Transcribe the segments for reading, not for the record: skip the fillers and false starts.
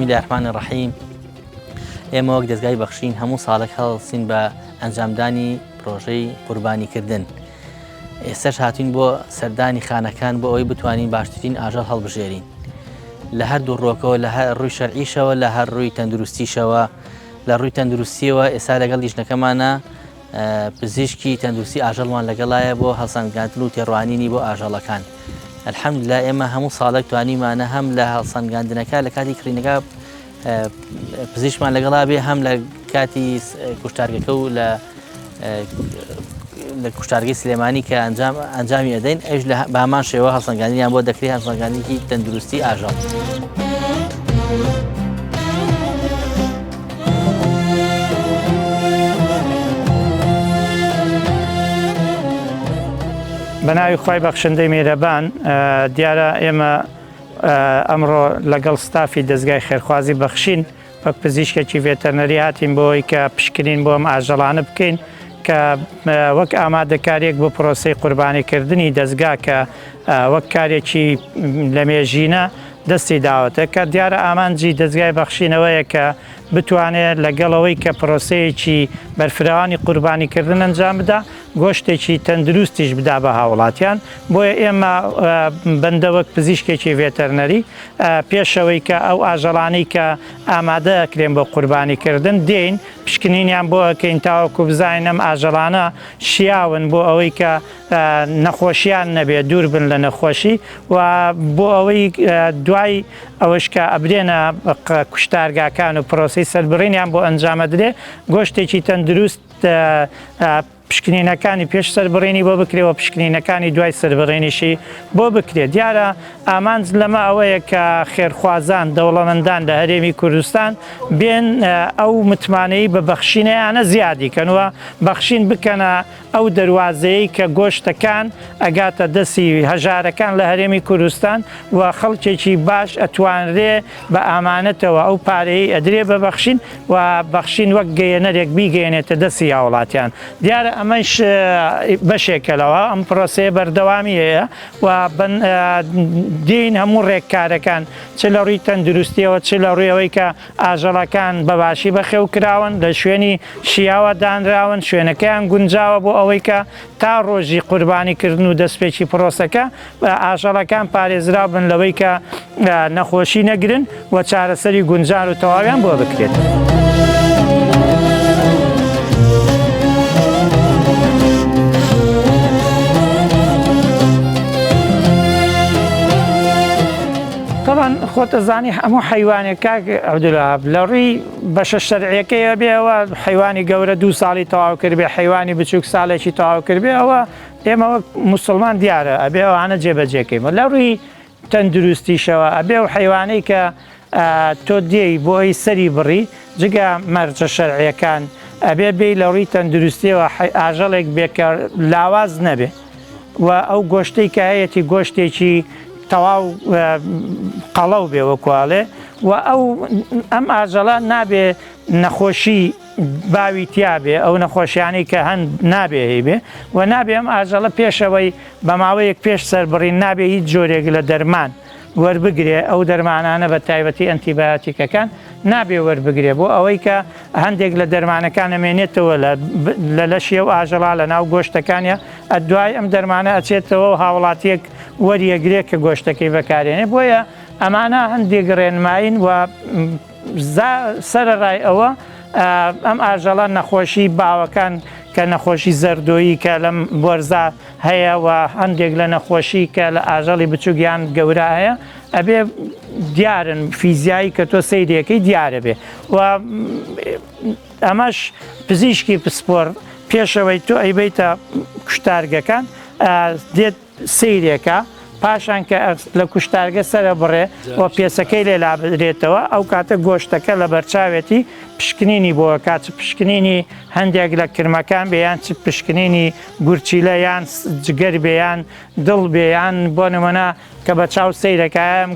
الله الرحمن الرحیم. ئێمە وەک دەستگای بەخشین هەموو ساڵێک هەڵسین بە ئەنجامدانی پرۆژەی قوربانیکردن. ئێستاش هاتوین بۆ سەردانی خانەکان بۆ ئەوەی بتوانین باشترین ئاژەڵ هەڵبژێرین لە هەردوو ڕۆکەوە، لە ڕووی شەرعیشەوە، لە هەر ڕووی تەندروستیشەوە. لە ڕووی تەندروستیەوە ئێستا لەگەڵ لیژنەکەمانە پزیشکی تەندروستی ئاژەڵمان لەگەڵایە بۆ هەڵسەنگاندن و تێڕوانینی بۆ ئاژەڵەکان. الحەمدوللا ئێمە هەموو ساڵێک توانیمانە هەم لە هەڵسەنگاندنەکە لە کاتی کڕینەکە پزیشکمان لەگەڵا بێ، هەم لە کاتی کوشتارگەکە و لە کوشتارگەی سلێمانی کە ئەنجامی ئەدەین، ئەوش بە هەمان شێوە هەڵسەنگاندنیان بۆ دەکرێت، هەڵسەنگاندنی تەندروستی ئاژەڵ. بەناوی خی بەخشندەی میێرەبان، دیارە ئێمە ئەمڕۆ لەگەڵ ستافی دەستگای خێرخوازی بەخشین وەک پزیشکێکی ڤێتەرنەری هاتین بۆ ئەوەی کە پشکنین بۆ ئەم ئاژەڵانە بکەین کە وەک ئامادەکاریەک بۆ پرۆسەی قوربانیکردنی دەستگا کە وەک کارێکی لە مێژینە دەستی داوەتە، کە دیارە ئامانجی دەستگای بەخشینەوەیە کە بتوانێت لەگەڵەوەی کە پرۆسەیەکی بەرفراوانی قوربانیکردن ئەنجام بدا، گۆشتێکی تەندروستیش بدا بە هاوڵاتیان. بۆیە ئێمە بەندەوەک پزیشکێکی ڤێتەرنەری پێشەوەی کە ئەو ئاژەڵانەی کە ئامادە ئەکرێن بۆ قوربانیکردن دێین، پشکنینیان بۆ ئەکەین تاوەکو بزانین ئەم ئاژەڵانە شیاون بۆ ئەوەی کە نەخۆشییان نەبێت، دوور بن لە نەخۆشی، و بۆ ئەوەی دوای ئەوەش کە ئەبرێنە کوشتارگاکان و پرۆسی سەربڕینیان بۆ ئەنجامەدرێ، گۆشتێکی تەندروست پشکنینەکانی پێش سەربڕینی بۆ بکرێەوە، پشکنینەکانی دوای سەربڕینیشی بۆ بکرێت. دیارە ئامانج لەمە ئەوەیە کە خێرخوازان دەوڵەمەندان لە هەرێمی کوردستان بێن ئەو متمانەی بە بەخشینەیانە زیادیکەنەوە، بەخشین بکەنە ئەو دەواازەیە کە گۆشتەکان ئەگاتە دەستی هەژارەکان لە هەرێمی کوردستان و خەڵکێکی باش ئەتوانرێ بە ئامانەتەوە ئەو پارەی ئەدرێ بە بەخشین و بەخشین وەک گەیەنەرێک بیگەێنێتە دەستی هاوڵاتیان. دیارە ئەمەش بەشێکەوە ئەم پرۆسەیە بەردەوامی هەیە و دین هەموو ڕێککارەکان چ لە ڕووی تەندروستیەوە چ لە ڕوویەوەی کە ئاژەڵەکان بەباشی بەخێو کراون، لە شوێنی شیاوە دانراون، شوێنەکەیان گونجاوە بۆ ئەوەی کە تا ڕۆژی قوربانیکردن و دەستپێکی پرۆسەکە ئاژەڵەکان پارێزراو بن لەوەی کە نەخۆشی نەگرن و چارەسەری گونجار و تەواویان بۆ بکرێت. طبعا خۆتەزانی هەموو حیوانێک کاک عەبدولوهاب لە ڕووی بەشە شەرعیەکەیە بێەوە، حیوانی گەورە 2 ساڵی تەواو کرد بێ، حیوانی بچووک ساڵێکی تەواو کرد بێ، ئەوە ئێمە وەک موسڵمان دیارە ئەبێ ئەوانە جێبەجێکەین. لە ڕووی تەندروستیشەوە ئەبێ و حیوانەی کە تۆ دێی بۆ ئەی سەری بڕی جگە مەرجە شەرعیەکان ئەبێ بێ لە ڕووی تەندروستیەوە ئاژەڵێک بێ کە لاواز نەبێ و ئەو گۆشتەی کە هەیەی گۆشتێکی تەواو قەڵەو بێ وەکواڵێ و ئەم ئاژەڵە نابێ نەخۆشی باوی تیابێ، ئەو نەخۆشیانی کە هەند نابێ هەیبێ و نابێ ئەم ئاژەڵە پێشەوەی بە ماوەیەک پێش سەربڕین نابێ هیچ جۆرێک لە دەرمان وەربگرێ، ئەو دەرمانانە بە تایبەتی ئەنتیبایۆتیکەکان نابێ وەربگرێ بۆ ئەوەی کە هەندێک لە دەرمانەکان ئەمێنێتەوە لە لەشیە و ئاژەڵا لە ناو گۆشتەکانە، دوای ئەم دەرمانە ئەچێتەوە و هاوڵاتیەک وەریەگرێت کە گۆشتەکەی بەکارێنێ. بۆیە ئەمانە هەندێک ڕێنماین و سەرڕای ئەوە ئەم ئاژەڵە نەخۆشی باوەکان کە نەخۆشی زەردۆیی کە لەم وەرزە هەیە و هەندێک لە نەخۆشی کە لە ئاژەڵی بچووکیان گەورە هەیە ئەبێ دیارن فیزیایی کە تۆ سەیرەکەی دیارە بێ و ئەمەش پزیشکی پسپۆر پێشەوەی تۆ ئەیبیتە کوشتارگەکان دێت سەیرێکە، پاشان کە لە کوشتارگە سەرە بڕێ و پێسەکەی لێلا بدرێتەوە، ئەو کاتە گۆشتەکە لە بەرچاوێتی پشکنینی بۆ کات پشکنینی هەندێک لە کرمەکان بێیان چ پشکنینی گورچیلە یان جگەر بێیان دڵ بێیان بۆ نمونە کە بە چاو سیرەکەم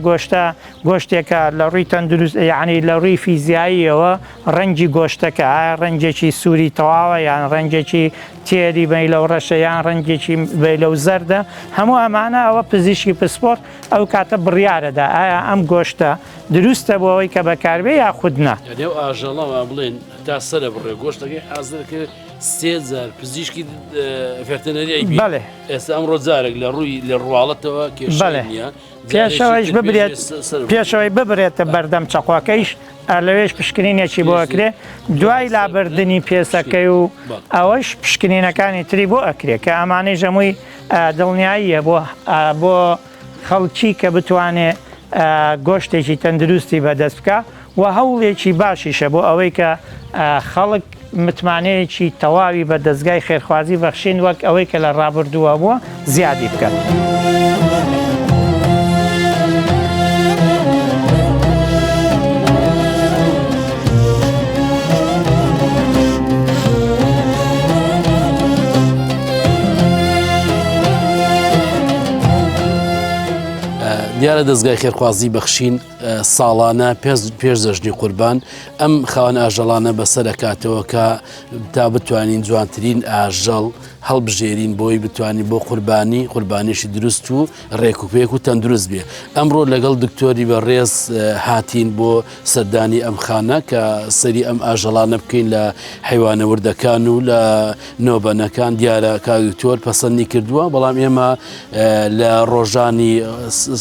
گۆشتێکە لە ڕووی تەندروست یعنی لە ڕووی فیزیاییەوە ڕەنگی گۆشتەکە ڕەنگێکی سووری تەواوە یان ڕەنگێکی تێری بەی لەو ڕەشە یان ڕەنگێکی بەی لەو زەردە هەموو ئەمانە ئەوە پزیشکی پسپۆرت ئەو کاتە بڕیارەدا ئایا ئەم گۆشتە دروستە بۆ ئەوەی کە بەکاربێ یا خودنا ئەو ئاژەڵەوە بڵێن تا سەرە بڕێ گۆشتەکەی حازرکە 3000 پزیشکی فێرتەنەریای بەڵێ ئێستا ئەم ڕۆجارێک لە ڕووی لە ڕواڵەتەوە کێشەیە پێشەوەی ببرێتە بەردەم چەقۆکەیش لەوێش پشکنینێکی بۆ ئەکرێ دوای لابردننی پێسەکەی و ئەوەش پشکنینەکانی تری بۆ ئەکرێ کە ئەمانەی ژەمووی دڵنیاییە بۆ خەڵکی کە بتوانێت گۆشتێکی تەندروستی بەدەست بکە و هەوڵێکی باشیشە بۆ ئەوەی کە خەڵک متمانەیەکی تەواوی بە دەستگای خێرخوازی بەخشین وەک ئەوەی کە لە ڕابردووە بووە زیادی بکەن. دیارە دەستگای خێرخوازی بەخشین ساڵانە پێش دەژنی قوربان ئەم خاوەن ئاژەڵانە بەسەرەکاتەوە کە تا بتوانین جوانترین ئاژەڵ هەڵبژێرین بۆی بتوانین بۆ قوربانیشی دروست و ڕێکوپێک و تەندروست بێ. ئەمڕۆ لەگەڵ دکتۆری بەڕێز هاتین بۆ سەردانی ئەم خانە کە سەری ئەم ئاژەڵانە بکەین لە حیوانە وردەکان و لە نۆبەنەکان. دیارە کاگتۆر پەسەندی کردووە بەڵام ئێمە لە ڕۆژانی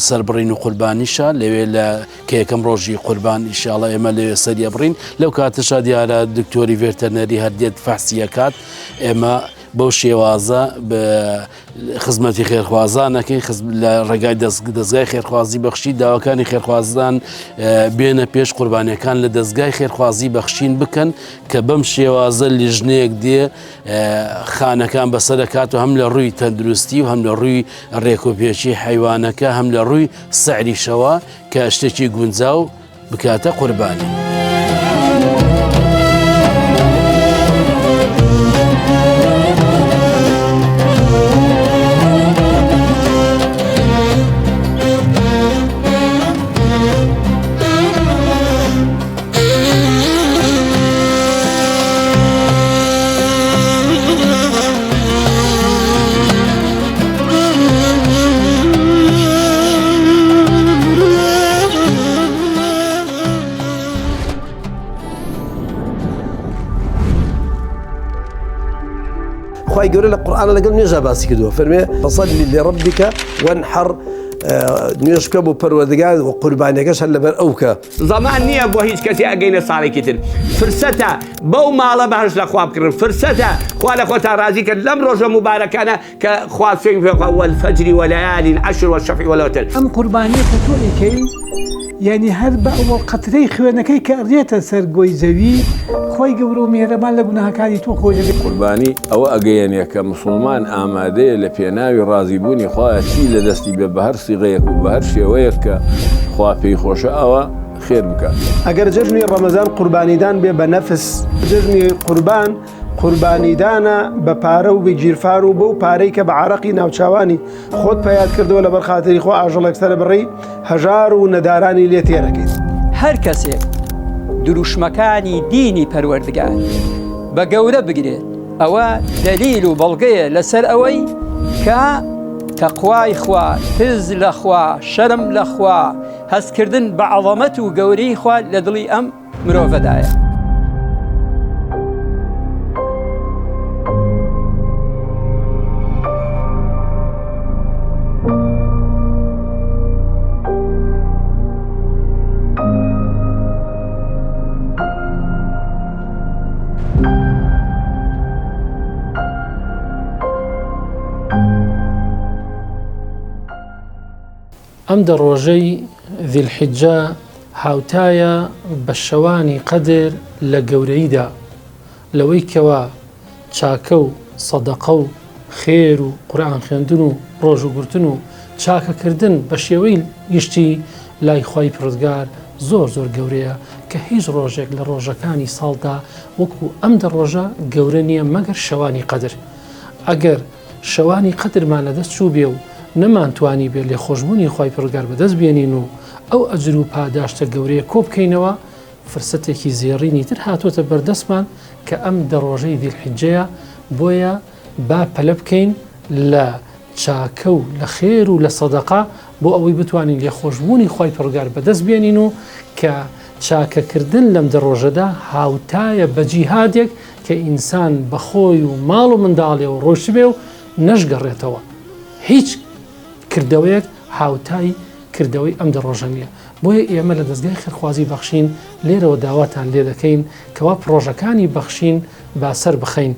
سەربڕین و قوربانیشە لەوێ لە کە یەکەم ڕۆژی قوربان ئیشاڵە ئێمە لەوێ سەریە بڕین لەو کاتەشا دیارە دکتۆری ڤێرتەنەری هەردێت فەحسیەکات ئێمە بەو شێوازە بە خزمەتی خێرخوازانەکەی لە ڕێگای دەستگای خێرخوازی بەخشی داواکانی خێرخوازان بێنە پێش قوربانیەکان لە دەستگای خێرخوازی بەخشین بکەن کە بەم شێوازە لیژنەیەک دێ خانەکان بەسەرەکات و هەم لە ڕووی تەندروستی و هەم لە ڕووی ڕێکوپێکی حیوانەکە هەم لە ڕووی سەعریشەوە کە شتێکی گونجاو بکاتە قوربانی. خی گەورە لە قورآنە لەگەڵ نوێژە باسی کردووە فەرمێ فەصەلی لێڕەبیکە وەنحەڕ نوێژ بکە بۆ پەروەردگار و قوربانیەکەش هەر لەبەر ئەوکە زەمان نییە بۆ هیچ کەسی ئەگەینە ساڵێکی تر فرسەتە بەو ماڵە بەهەش لە خواب کردن فرسەتە خوا لە خۆتان ڕازی کرد لەم ڕۆژە مبارەکانە کە خوا سوێن پێ وەلفەجری وەلەیالین عەشر وەشەفعی وەلەوتر ئەم قوربانیە کە تۆ ئەیکەی یعنی هەر بە ئەوە قەترەی خوێنەکەی کە ئەڕێتە سەر گۆی زەوی خۆی گەورە و میهرەبان لە گوناهەکانی تۆ خۆی دەبێت. قوربانی ئەوە ئەگەیەنێ کە مسلمان ئامادەیە لە پێناوی ڕازیبوونی خوایە چی لە دەستی بێ بە هەر سیغەیەک و بە هەر شێوەیەک کە خوا پێی خۆشە ئەوە خێر بکات. ئەگەر جژنی ڕەمەزان قوربانیدان بێ بە نەفس جژنی قوربان قوربانیدانە بە پارە و بگیرفار و بەو پارەی کە بە عەرەقی ناوچاوانی خۆت پەیاد کردەوە لەبەر خاتری خۆ ئاژەڵێک سەرە بڕی هەژار و نەدارانی لێ تێرەکەیت. هەر کەسێک دروشمەکانی دینی پەروەردگار بە گەورە بگرێت ئەوە دەلیل و بەڵگەیە لەسەر ئەوەی کە تەقوای خوا تز لە خوا شەرم لە خوا هەستکردن بە عەظەمەت و گەورەی خوا لە دڵی ئەم مرۆڤەدایە. ئەم دە ڕۆژەی ذیلحیجە هاوتایە بە شەوانی قەدر لە گەورەیدا لەوەی کەوا چاکە و سەدەقە و خێر و قورئان خوێندن و ڕۆژ و گورتن و چاکەکردن بە شێوەی گشتی لای خوای پروردگار زۆر زۆر گەورەیە کە هیچ ڕۆژێک لە ڕۆژەکانی ساڵدا وەکو ئەم دە ڕۆژە گەورە نییە مەگەر شەوانی قەدر. ئەگەر شەوانی قەدرمان لەدەست چوو بێ و نەمانتوانی بێت لێ خۆشببوونی خی پڕگار بەدەست بێنین و ئەو ئەجر و پاداشتە گەورەیە کۆ بکەینەوە فرسەتێکی زێڕینی تر هاتوۆتە بەردەستمان کە ئەم دەڕۆژەی دیلحیجەیە بۆیە با پەلە بکەین لە چاکە و لە خێر و لە سەدەقا بۆ ئەوەی بتوانین لێ خۆشببوونی خی پڕگار بەدەست بێنین و کە چاکەکردن لەم دەڕۆژەدا هاوتایە بە جیهادێک کە ئینسان بەخۆی و ماڵ و منداڵێ و ڕۆژ بێ و نەشگەڕێتەوە هیچ کردەوەیەک هاوتایی کردەوەی ئەم دەڕۆژە نیە بۆیە ئێمە لە دەستگای خێرخوازی بەخشین لێرەوە داواتان لێ دەکەین کەوا پرۆژەکانی بەخشین باسەر بخەین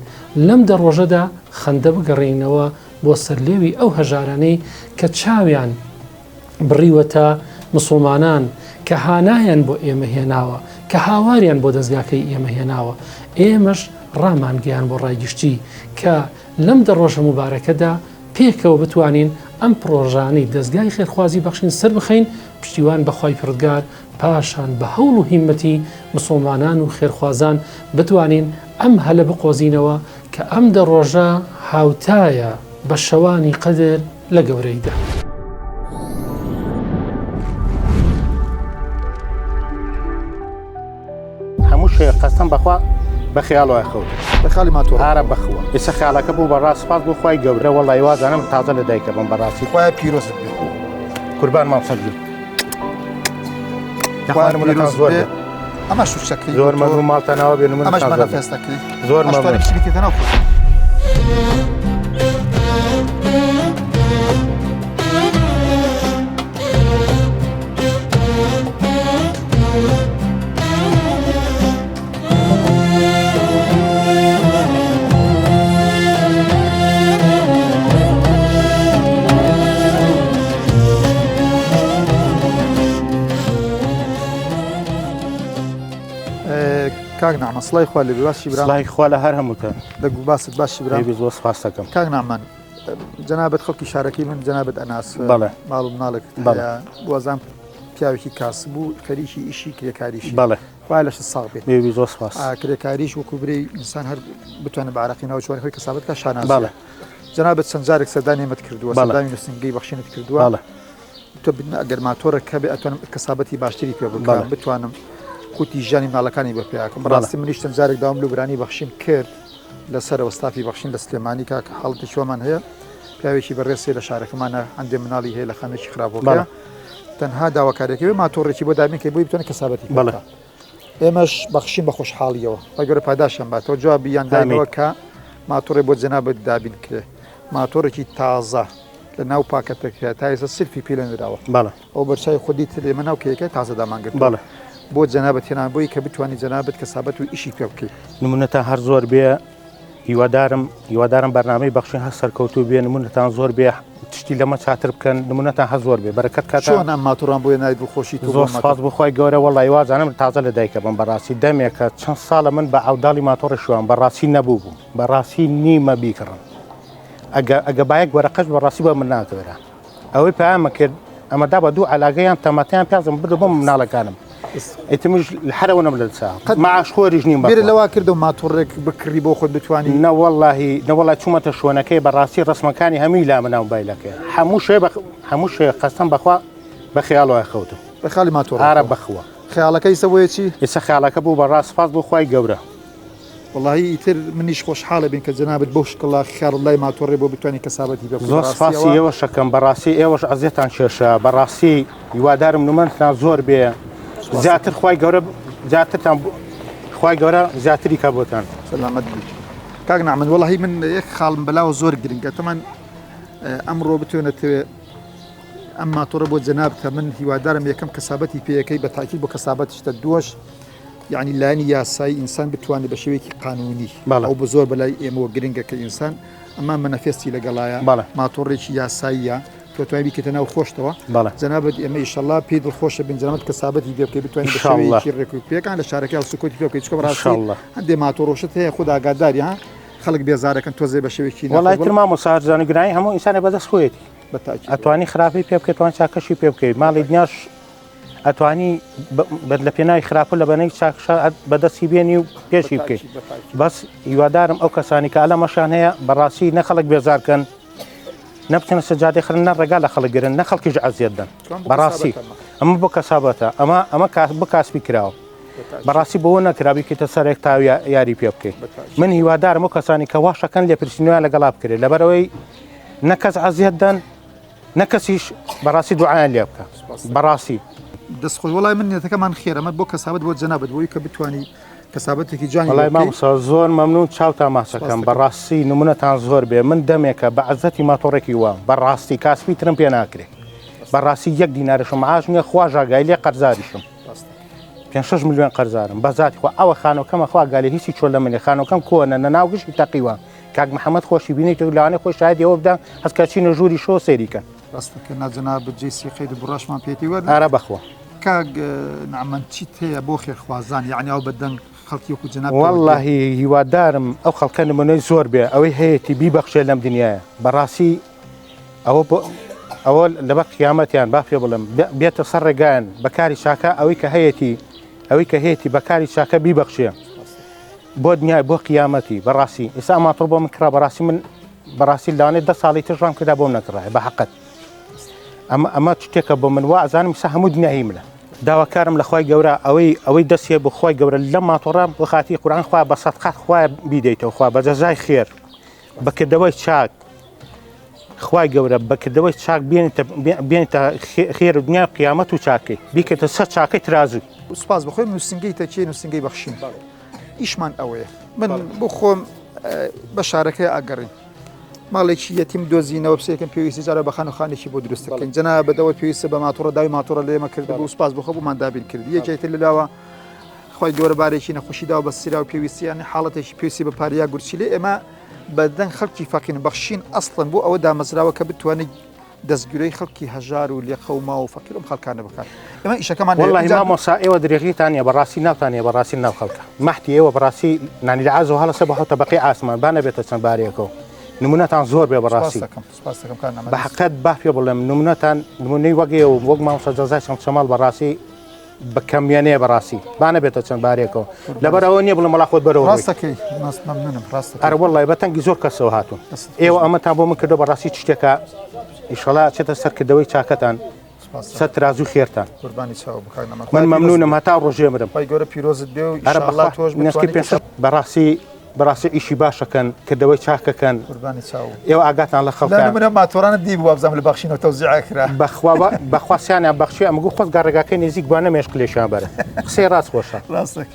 لەم دەڕۆژەدا خەندە بگەڕینەوە بۆ سەرلێوی ئەو هەژارانەی کە چاویان بڕیوەتە مسلمانان کە هانایان بۆ ئێمە هێناوە کە هاواریان بۆ دەستگاکەی ئێمە هێناوە ئێمەش ڕامانگەیان بۆ ڕایگشتی کە لەم دەڕۆژە مبارەکەدا پێکەوە بتوانین ئەم پرۆژانەی دەستگای خێرخوازی بەخشین سەر بخەین پشتیوان بەخوای پروردگار پاشان بە هەوڵ و هیمەتی مسلمانان و خێرخوازان بتوانین ئەم هەلە بقۆزینەوە کە ئەم دەڕۆژە هاوتایە بە شەوانی قەدر لە گەورەیدا. هەموو شێ قەستەم بەخوا بە خیاڵەوە خەوت بەخاڵی ماتۆ ئارە بەخوە ئێستا خیاڵەکە بوو بەڕاست سپاس بۆ خی گەورە وەڵی وازانم تازە لە دایکە بم بەڕاستی خۆیان پیرۆست بێ قوربان مامسەدی زۆر ئەمە شوشەکەی زۆر مەمنون ماڵتانەوە بێن من فێستەکەی زۆر مەمنون کاک نعمە سڵای خوا لێبێ باشی برا سڵای خوا لە هەر هەمووتان دەگو باست باشی برا زۆر سپاس دەکەم کاک نامان جەنابەت خەڵکی شارەکەی من جەنابەت ئەناس بەڵێ ماڵ و مناڵێک وازان پیاوێکی کاس بوو کەریشی ئیشی کرێکاریشی بەڵێ وای لەش ساڵ بێت بێ زۆر سپاس کرێکاریش وەکو برەی ئینسان هەر بتوانێت بە عراقینەوە چۆن خۆی کەسابەت کا شاناز بەڵێ جەنابەت چەند جارێک سەردانیمت کردووە سەردانی نووسنگەی بەخشینت کردووە بەڵێ تۆ ئەگەر ماتۆرە کە بێ ئەتوانم کەسابەتی باشتری پێ بکەم بتوانم قوتی ژانی ماڵەکانی بە پێیاکەم ڕاستی منیش چەند جارێک داوام لەبرانی بەخشین کرد لەسەرەوە ستافی بەخشین لە سلێمانی کاکە حاڵەتی شۆمان هەیە پیاوێکی بەڕێسێ لە شارەکەمانە هەندێک مناڵی هەیە لە خانێکی خراپۆکە تەنها داواکارێکی بێ ماتۆڕێکی بۆ دامین کە بۆی بتوانێت کەسابەتی بڵێ ئێمەش بەخشین بە خۆشحاڵیەوە بەگەرە پاداشیان باتەوە جوابی یان داینەوە کە ماتۆڕێ بۆ جەنابەت دابین کرێ ماتۆرێکی تازە لە ناو پاکەتەکە تا ئێستا سلفی پێ لە نراوە ئەو بەرچای خودی تر ئێمە ناو کێکە تازە دامانگرت بۆ جەنابەت هێنان بۆی کە بتوانانی جەنابەت کەسابەت و ئیشی پێ بکەیت نمونەتان هەر زۆر بێ هیوادارم بەرنامەی بەخشین هەر سەرکەوتو بێ نمونەتان زۆر بێ تشتی لەمە چاتر بکەن نمونەتان هە زۆر بێ بەرەکەت کات چۆن ئەم ماتۆڕان بۆیە نای دڵخۆشی زۆر سپاس بخوای گەورە وەڵی وازانم تازە لە دایکە بم بەڕاستی دەمێکە چەند ساڵە من بە ئەوداڵی ماتۆڕی شوان بەڕاستی نەبوو بووم بەڕاستی نیمە بیکڕم ئەگە باەک وەرەقەش بەڕاستی بە من ناکەوێرە ئەوەی پامە کرد ئەمەدا بە دوو علاگەیان تەمەتیان پیازم بدە بۆ مناڵەکانم ئیتمش الحرەوە نەم لە سا معاش خۆریش نیم بێرە لەوا کردە و ماتۆڕێک بکڕی بۆ خۆت بتوانانی نەوەڵی چوومەتە شوێنەکەی بەڕاستی ڕسمەکانی هەمووی لا مناو بایلەکە هەموو شێ قەستەم بەخوا بە خیاڵەوە خەوتم بە خاڵی ماتۆڕ ئارە بەخوە خیاڵەکەی سەوەیە چی ئێستا خیاڵەکە بوو بەڕاست سپاس بۆ خوای گەورە والله ئیتر منیش خۆشحاڵە بین کە جەنابەت بۆ شکڵا خیاڵڵای ماتۆڕێ بۆ بتوانانی کەسابەتی بە زۆر سپاسی ئێوە شەکەم بەڕاستی ئێوەش ئەزیێتان کێشە بەڕاستی هیوادارم نومەندتان زۆر بێ زیاتر خوای گەورە زیاترتان خوای گەورە زیاتری کە بۆتان سەلامەت بێت کاک نعمەن وەڵاهی من یەک خاڵم بەلاوە زۆر گرنگە تەمان ئەمڕۆ بتوێنێتەوێ ئەم ماتۆڕە بۆ جەنابتە من هیوادارم یەکەم کەسابەتی پێیەکەی بە تاکید بۆ کەسابەتیشتە دووەش یعنی لایانی یاسایی ئینسان بتوانێت بە شێوەیەکی قانونی ئەو بە زۆر بەلای ئێمەوە گرنگە کە ئینسان ئەمە منەفێستی لەگەڵایە ماتۆڕێکی یاساییە تۆتوانی بیکەتە ناو خۆشتەوە جەنابەت ئێمە ئیشەڵا پێی دڵخۆشە بن جەنابەت کەسابەتی پێ بکەی بتوانین بە شێوەیەکی ڕێکوپێکان لە شارەکە سکوتی پێ بکەیت چکە ڕاستی هەندێک ماتۆڕۆشت هەیە خود ئاگاداری ها خەڵک بێزارەکەن تۆزێ بە شێوەیەکی وڵای تر مامۆستا زانیگرانی هەموو ئینسانێ بەدەست خۆیەتی ئەتوانی خراپی پێ بکەیت توان چاکەشی پێ بکەیت ماڵی دنیاش ئەتوانی لە پێناوی خراپە لە بەنەی چاکش بەدەستی بێنی و پێشی بکەیت بەس هیوادارم ئەو کەسانی کە ئەلە مەشان هەیە بەڕاستی نەخەڵک بێزارکەن نبتنا سجادة خلنا الرجال خلق جرن نخل كيج عزيدا براسي أما بكسابته أما بكاس بكراو براسي بونا كرابي كتسرق تاو ياري بيبكي من هوادار مكساني كواشا كان لي برسنوا على قلاب كري لبروي نكز عزيدا نكسيش براسي دعاء اللي يبكى براسي دەستخۆش وڵای من نێتەکەمان خێرەمە بۆ کەسابەت بۆ جەنابەت بۆی کە بتوانی کەسابەتێکی جوانی وڵای مامۆستا زۆر مەمنون چاوتا ماسەکەم بەڕاستی نمونەتان زۆر بێ من دەمێکە بە عەزەتی ماتۆڕێکی وام بەڕاستی کاسبی ترم پێ ناکرێ بەڕاستی 1 دینارشم معاش نییە خوا ژاگای لێ قەرزاریشم 5 ملیۆن قەرزارم بەزاتی خوا ئەوە خانۆکەمە خوا گالێ هیچی چۆل لە منێ خانۆکەم کۆنە نەناو گشتی تەقیوە کاک محەممەد خۆشی بینیت و لەوانێ خۆی شایدەوە بدەن هەستکەچینە ژووری شۆ سێریکە ڕاستەکە ناجەنا بجێسی خەید بڕاشمان پێێتی وەرە ئارە بەخوا کاک نعمەن چیت هەیە بۆ خێرخوازان یعنی ئەو بەدەنگ خەڵکی وەکو جەناب واللهی هیوادارم ئەو خەڵکە نمونەی زۆر بێ ئەوەی هەیەی بیبەخشێ لەم دنیاە بەڕاستی ئەوە لەبەر قیامەتیان با پێ بڵم بێتە سەر ڕێگایان بەکاری چاکە ئەوەی کە هەیەی بەکاری چاکە بیبەخشێ بۆ دنیای بۆ قیامەتی بەڕاستی ئێستا ماتۆڕ بۆ من کرا بەڕاستی من بەڕاستی لەوانێت 10 ساڵی تر ڕام کردا بۆم نەکڕای بە حەقەت ئەمە شتێکە بۆ من وا ئەزانم سا هەموو دنیای منە داواکارم لە خوای گەورە ئەوەی دەستیە بۆ خوای گەورە لە ماتۆڕە بۆ خاتی قورئان خوا بە سەدقات خوا بیدەیتەوە خوا بە جەزای خێر بەکردەوەی چاک خوای گەورە بەکردەوەی چاک بێنێتە خێر و دنیای قیامەت و چاکەی بیکەتە سەر چاکەی ترازوی سوپاس بخۆی نووسنگەی تەکیە نووسنگەی بەخشین ئیشمان ئەوەیە من بۆ خۆم بە شارەکەی ئاگەڕین ماڵێکی یەتیم دۆزینەوە پسێکم پێویستی جارە بە خانوخانێکی بۆ دروستەکەین جەنا بەدەوە پێویستە بە ماتۆڕە داوی ماتۆڕە لێمە کرد بۆ سوپاس بخۆ بۆمان دابین کرد یەکێتر لەلاوە خۆی گەورە بارێکی نەخۆشیدا و بە سیرا و پێویستیان حاڵەتێکی پێویستی بە پاریا گورچی لێ ئێمە بەدەنگ خەڵکی فەقین بەخشین ئەسڵن بۆ ئەوە دامەزراوە کە بتوانێت دەستگیرەی خەڵکی هەژار و لێخەوما و فەقیر و خەڵکانە بکات ئێمە ئیشەکەمان والله مامۆستا ئێوە درێغیتانە بەڕاستی ناوتانە بەڕاستی ناو خەڵکە مەحتی ئێوە بەڕاستی نانی لە عازەوە هەڵەسە بە حوتە بەقی ئاسمان با نەبێتە چەند بارێکەوە نمونەتان زۆر بێ بەڕاستی بە حەقەت با پێ بڵێم نمونەتان نمونەی وەگەیە و وەک مامۆستا جەزای شەمال بەڕاستی بە کەمیانەیە بەڕاستی با نەبێتە چەند بارێکەوە لەبەرەوە نییە بڵێم وەڵا خۆت بەرەوە ڕاستەکەی ئەرە وەڵڵای بەتەنگی زۆر کەسەوە هاتوون ئێوە ئەمەتان بۆ من کردو بەڕاستی شتێکە ئیشەڵا چێتە سەرکردەوەی چاکەتان سەر ترازوو خێرتان من مەمنونم هەتا ڕۆژێ مرم گەورە پیرۆزت بێ و ئینشاءالله تۆش بەڕاستی ئیشی باشەکەن کردەوەی چاکەکەن ئێوە ئاگاتان لە خەڵکان منە ماتۆڕانە دی بوو بزانم لە بەخشینەوە تەوزیع کرا بەخواسیانیان بەخشی ئەمەگو خۆت گەڕێگاکەی نزیک بوانە مێشک لێشیان بەرە قسەی ڕاست خۆشە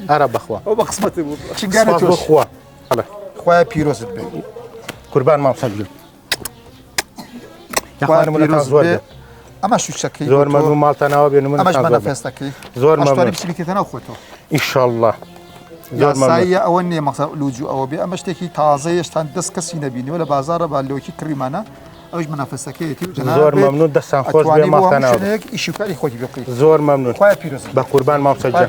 ئارە بەخوا ئەو بە قسمەتی بوو چنگارە تۆش خوا خوایە پیرۆزت بێ قوربان مامسەگل ئەمە شوشەکەی زۆر مەمنون ماڵتانەوە بێن ئەمەش مەنەفێستەکەی زۆر مەمنون بچیتەنەوە خۆتەوە ئینشاءالله یاساییە ئەوە نییە مەقسە لوجو ئەوە بێ ئەمە شتێکی تازەیەشتان دەست کەسی نەبینیوە لە بازارە بالۆکی کڕیمانە ئەوش مەنافەستەکەیەتی زۆر مەمنون دەستان خۆش بێ ماڵتانەوە ئیشوکاری خۆتی بقی زۆر مەمنون خوایە پیرۆز بە قوربان مامسەجە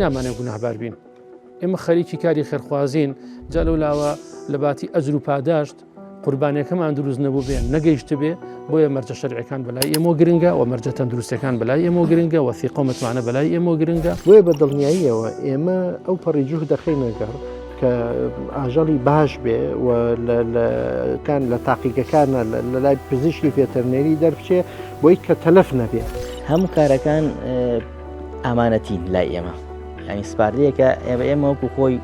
نامانە گوناهبار بین ئێمە خەریکی کاری خێرخوازین جا لەولاوە لە باتی ئەجر و پاداشت قوربانیەکەمان دروست نەبوو بێن نەگەیشت بێ بۆیە مەرجە شەرعیەکان بەلای ئێمە گرنگە و مەرجە تەندروستەکان بەلای ئێمە گرنگە و وەثیقە و متمانە بەلای ئێمە گرنگە وێ بە دڵنیاییەوە ئێمە ئەو پەڕی جوه دەخینەگەڕ کە ئاژەڵی باش بێ و کان لە تاقیقەکانە لە لای پزیشکی پێتەرنێری دەربچێ بۆی کە تەلەف نەبێت هەموو کارەکان ئامانەتین لای ئێمە ینی سپاردەیەکە ئێمە وەکو خۆی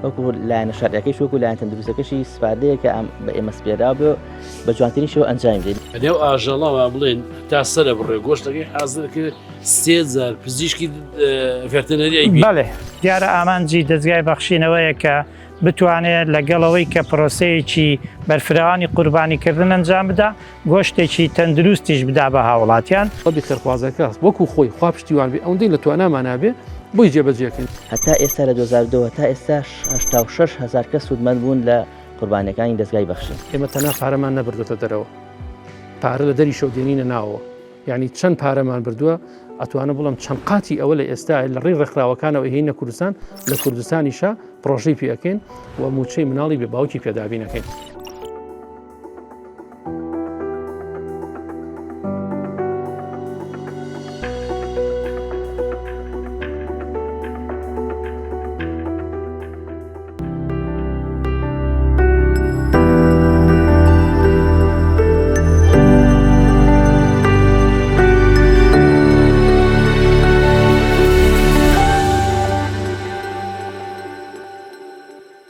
وەکو لایەنە شەرعیەکەیش وەکو لایەن تەندروستەکەشی سپاردەیەکە بە ئێمە سپێرا بێ بە جوانترینیشەوە ئەنجام بدەین ئەو ئاژەڵەوە بڵێن تا سەرە بڕێ گۆشتەکەی حازر کرد 3000 پزیشکی ڤێتەنەریای بەڵێ دیارە ئامانجی دەستگای بەخشینەوەیە کە بتوانێت لەگەڵەوەی کە پرۆسەیەکی بەرفراوانی قوربانیکردن ئەنجام بدا گۆشتێکی تەندروستیش بدا بە هاوڵاتیان خۆبی خێرخوازەکە وەکو خۆی خوا پشتیوان بێ ئەوەندەی لە توانامانابێ بۆی جێبەجێکەین. هەتا ئێستا لە 2002 تا ئێستا 86,000 کەس سوودمەند بوون لە قوربانەکانی دەستگای بەخشین. ئێمە تەنها پارەمان نەبردوتە دەرەوە، پارە لە دەری شەودێنینە ناوەوە، یعنی چەند پارەمان بردووە ئەتوانە بڵم چەند قاتی ئەوە لە ئێستا لە ڕێی ڕێکخراوەکانەوە هینە کوردستان لە کوردستانیشە پرۆژەی پێەکەین و موچەی مناڵی بێ باوکی پێدابینەکەین.